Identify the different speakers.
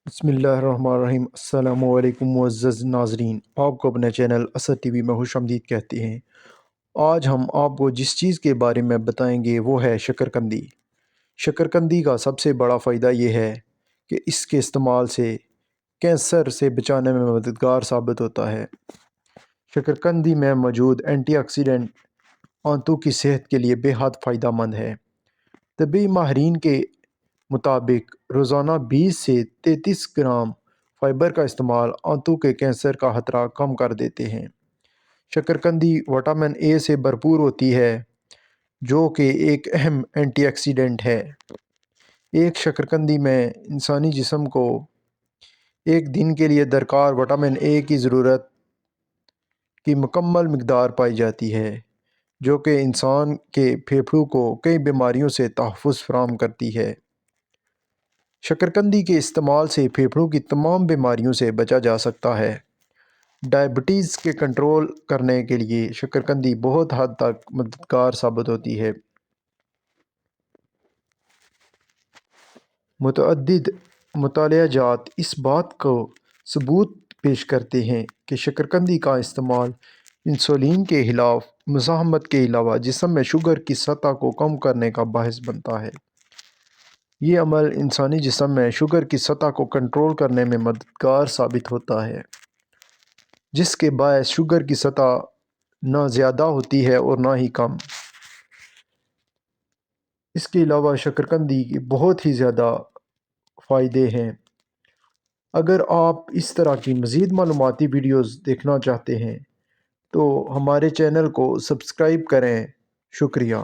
Speaker 1: بسم اللہ الرحمن الرحیم۔ السلام علیکم معزز ناظرین، آپ کو اپنے چینل اسد ٹی وی میں خوش آمدید کہتے ہیں۔ آج ہم آپ کو جس چیز کے بارے میں بتائیں گے وہ ہے شکرکندی۔ شکرکندی کا سب سے بڑا فائدہ یہ ہے کہ اس کے استعمال سے کینسر سے بچانے میں مددگار ثابت ہوتا ہے۔ شکرکندی میں موجود اینٹی آکسیڈنٹ آنتوں کی صحت کے لیے بے حد فائدہ مند ہے۔ طبی ماہرین کے مطابق روزانہ 20 سے 33 گرام فائبر کا استعمال آنتوں کے کینسر کا خطرہ کم کر دیتے ہیں۔ شکرکندی وٹامن اے سے بھرپور ہوتی ہے جو کہ ایک اہم اینٹی آکسیڈنٹ ہے۔ ایک شکرکندی میں انسانی جسم کو ایک دن کے لیے درکار وٹامن اے کی ضرورت کی مکمل مقدار پائی جاتی ہے، جو کہ انسان کے پھیپھڑوں کو کئی بیماریوں سے تحفظ فراہم کرتی ہے۔ شکرکندی کے استعمال سے پھیپھڑوں کی تمام بیماریوں سے بچا جا سکتا ہے۔ ڈائبٹیز کے کنٹرول کرنے کے لیے شکرکندی بہت حد تک مددگار ثابت ہوتی ہے۔ متعدد مطالعہ جات اس بات کو ثبوت پیش کرتے ہیں کہ شکرکندی کا استعمال انسولین کے خلاف مزاحمت کے علاوہ جسم میں شوگر کی سطح کو کم کرنے کا باعث بنتا ہے۔ یہ عمل انسانی جسم میں شوگر کی سطح کو کنٹرول کرنے میں مددگار ثابت ہوتا ہے، جس کے باعث شوگر کی سطح نہ زیادہ ہوتی ہے اور نہ ہی کم۔ اس کے علاوہ شکرکندی کے بہت ہی زیادہ فائدے ہیں۔ اگر آپ اس طرح کی مزید معلوماتی ویڈیوز دیکھنا چاہتے ہیں تو ہمارے چینل کو سبسکرائب کریں۔ شکریہ۔